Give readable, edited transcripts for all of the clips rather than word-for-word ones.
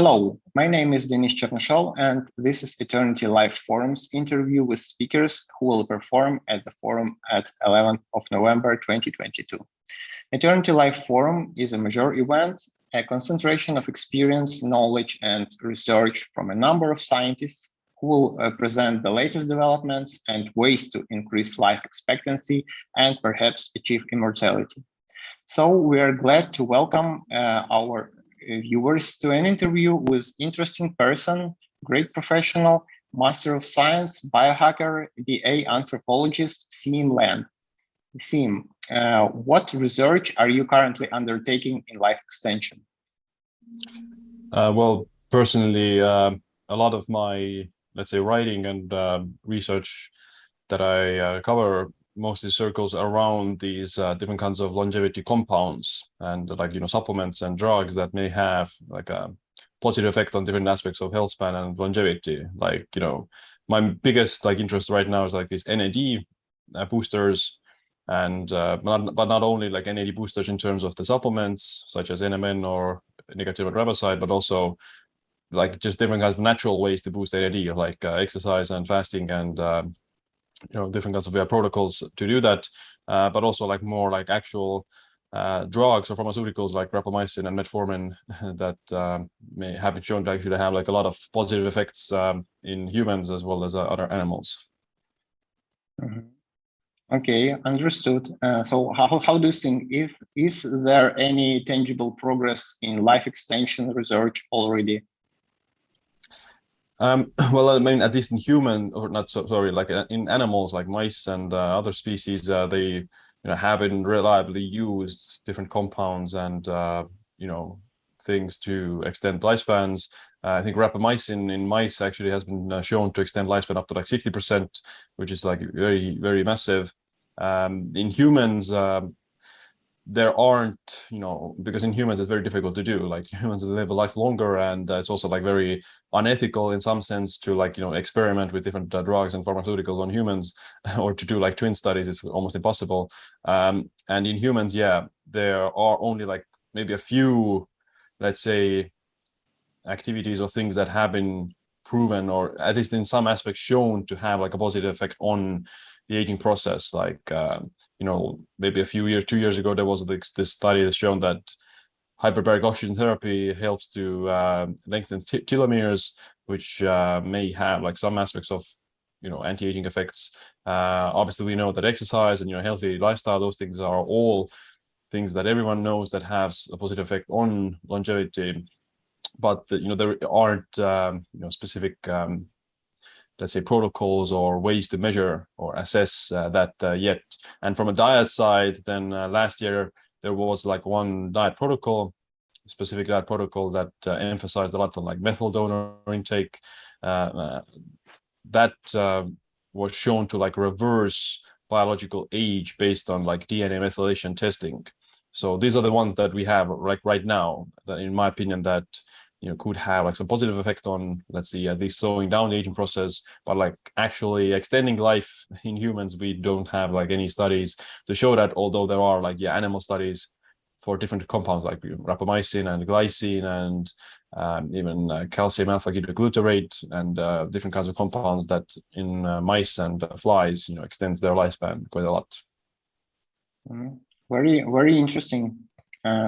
Hello, my name is Chernyshov, and this is Eternity Live Forum's interview with speakers who will perform at the forum at 11th of November 2022. Eternity Live Forum is a major event, a concentration of experience, knowledge, and research from a number of scientists who will present the latest developments and ways to increase life expectancy and perhaps achieve immortality. So we are glad to welcome our viewers to an interview with interesting person, great professional, Master of Science, Biohacker, BA anthropologist, Siim Land. Siim, what research are you currently undertaking in life extension? Well, personally, a lot of my, let's say, writing and research that I cover mostly circles around these different kinds of longevity compounds and supplements and drugs that may have like a positive effect on different aspects of health span and longevity. My biggest interest right now is these NAD boosters, and but not only NAD boosters in terms of the supplements such as NMN or negative riboside, but also just different kinds of natural ways to boost NAD, like exercise and fasting and different kinds of protocols to do that, but also more actual drugs or pharmaceuticals like rapamycin and metformin that may have been shown to actually have a lot of positive effects in humans as well as other animals. Mm-hmm. Okay, understood. So how do you think, is there any tangible progress in life extension research already? Well, I mean, at least in human, or not, sorry, in animals like mice and other species, they have been reliably used different compounds and things to extend lifespans. I think rapamycin in mice actually has been shown to extend lifespan up to 60%, which is very, very massive. In humans, there aren't, because in humans it's very difficult to do. Humans live a life longer, and it's also very unethical in some sense to experiment with different drugs and pharmaceuticals on humans or to do twin studies. It's almost impossible. And in humans, yeah, there are only maybe a few, let's say, activities or things that have been proven, or at least in some aspects shown to have a positive effect on the aging process. Maybe 2 years ago, there was this study that shown that hyperbaric oxygen therapy helps to lengthen telomeres, which may have some aspects of anti-aging effects. Obviously, we know that exercise and healthy lifestyle, those things are all things that everyone knows that has a positive effect on longevity. But there aren't specific let's say protocols or ways to measure or assess that yet. And from a diet side, then last year there was one diet protocol, specific diet protocol that emphasized a lot on methyl donor intake. That was shown to reverse biological age based on DNA methylation testing. So these are the ones that we have right now, that in my opinion, that could have some positive effect on, let's see, at least slowing down the aging process. But actually extending life in humans, we don't have any studies to show that, although there are animal studies for different compounds like rapamycin and glycine and even calcium alpha ketoglutarate and different kinds of compounds that in mice and flies extends their lifespan quite a lot. Mm-hmm. Very, very interesting.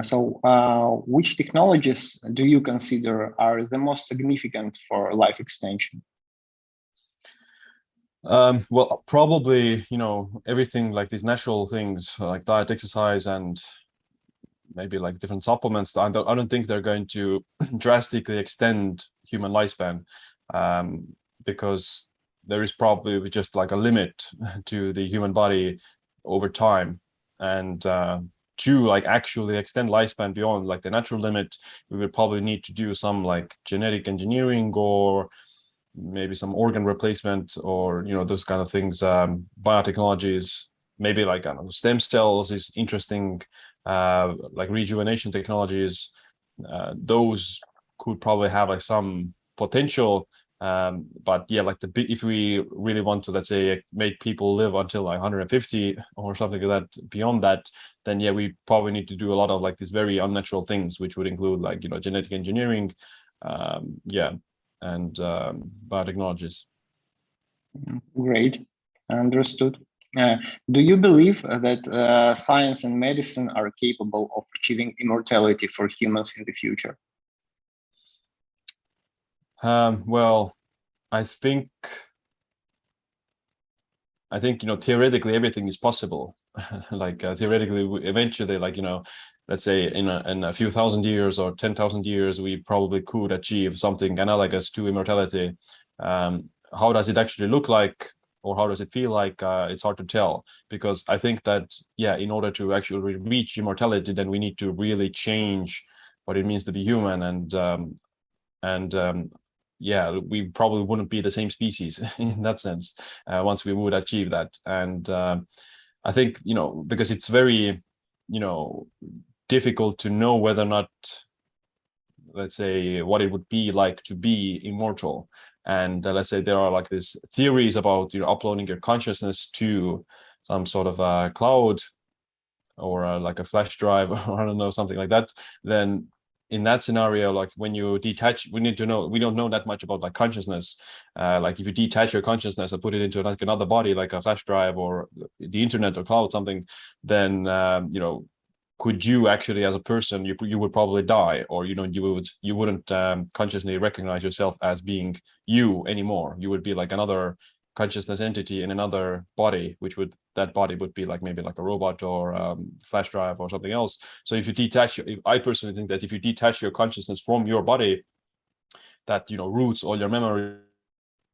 So which technologies do you consider are the most significant for life extension? Well, probably, everything these natural things like diet, exercise, and maybe different supplements. I don't think they're going to drastically extend human lifespan, because there is probably just a limit to the human body over time. And to actually extend lifespan beyond the natural limit, we would probably need to do some genetic engineering or maybe some organ replacement or those kind of things. Biotechnologies, maybe I don't know, stem cells is interesting, rejuvenation technologies. Those could probably have some potential. But yeah, if we really want to, let's say, make people live until 150 or something like that, beyond that, then yeah, we probably need to do a lot of these very unnatural things, which would include genetic engineering, yeah, and biotechnologies. Great, understood. Do you believe that science and medicine are capable of achieving immortality for humans in the future? Well, I think theoretically everything is possible. Like theoretically, eventually, like let's say in a few thousand years or 10,000 years, we probably could achieve something analogous to immortality. How does it actually look like, or how does it feel like? It's hard to tell, because I think that in order to actually reach immortality, then we need to really change what it means to be human, and we probably wouldn't be the same species in that sense once we would achieve that. And I think because it's very difficult to know whether or not, let's say, what it would be like to be immortal. And let's say there are like these theories about uploading your consciousness to some sort of a cloud or like a flash drive or I don't know, something like that. Then in that scenario, like when you detach, we don't know that much about like consciousness. Like if you detach your consciousness and put it into like another body, like a flash drive or the internet or cloud, something, then could you actually, as a person, you would probably die, or you wouldn't consciously recognize yourself as being you anymore. You would be like another consciousness entity in another body, that body would be like maybe like a robot or flash drive or something else. So if you detach, I personally think that if you detach your consciousness from your body, that roots all your memories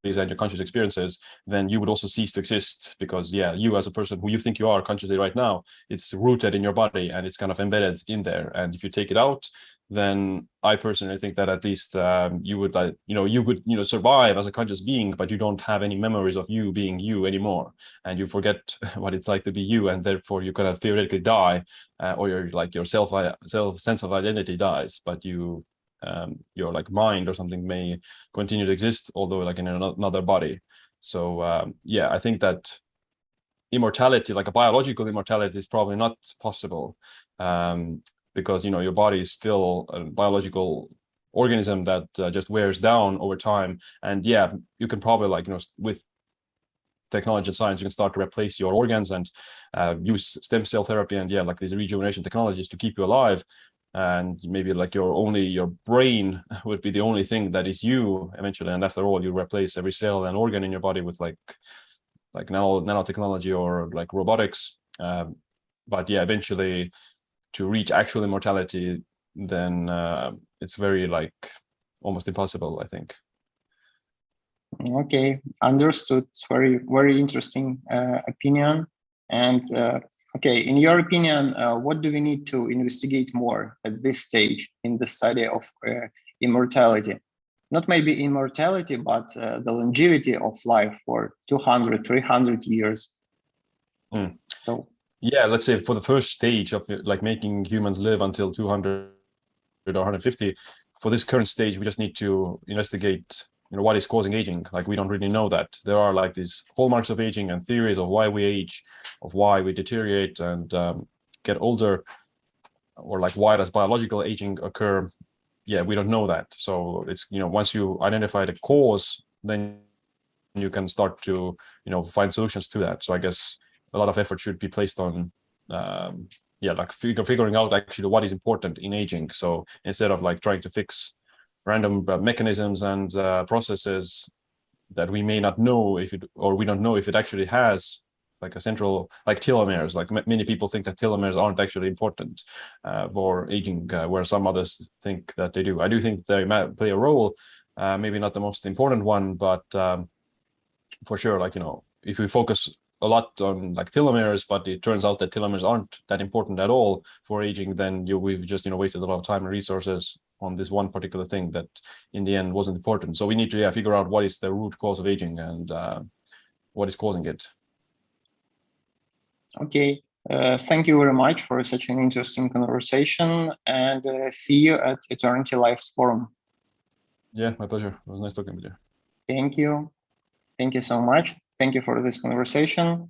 and your conscious experiences, then you would also cease to exist, because you as a person who you think you are consciously right now, it's rooted in your body and it's kind of embedded in there. And if you take it out, then I personally think that at least you would you could survive as a conscious being, but you don't have any memories of you being you anymore, and you forget what it's like to be you, and therefore you kind of theoretically die, or your self sense of identity dies, but your like mind or something may continue to exist, although like in another body. So I think that immortality, like a biological immortality, is probably not possible, because your body is still a biological organism that just wears down over time. And you can probably with technology and science, you can start to replace your organs and use stem cell therapy and like these rejuvenation technologies to keep you alive. And maybe like your brain would be the only thing that is you eventually, and after all, you replace every cell and organ in your body with like nanotechnology or like robotics. But eventually, to reach actual immortality, then it's very like almost impossible, I think. Okay, understood. It's very, very interesting opinion. And okay, in your opinion, what do we need to investigate more at this stage in the study of immortality? Not maybe immortality, but the longevity of life for 200, 300 years. So let's say for the first stage of like making humans live until 200 or 150, for this current stage, we just need to investigate what is causing aging. Like we don't really know that. There are like these hallmarks of aging and theories of why we age, of why we deteriorate and get older, or like why does biological aging occur. We don't know that. So it's once you identify the cause, then you can start to find solutions to that. So I guess a lot of effort should be placed on like figuring out actually what is important in aging. So instead of like trying to fix random mechanisms and processes that we may not know we don't know if it actually has like a central, like telomeres. Like many people think that telomeres aren't actually important for aging, where some others think that they do. I do think they might play a role, maybe not the most important one, but for sure, like if we focus a lot on like telomeres, but it turns out that telomeres aren't that important at all for aging, then we've just wasted a lot of time and resources on this one particular thing that in the end wasn't important. So we need to figure out what is the root cause of aging and what is causing it. Okay, thank you very much for such an interesting conversation, and see you at Eternity Life's forum. Yeah, my pleasure. It was nice talking with you. Thank you. Thank you so much. Thank you for this conversation.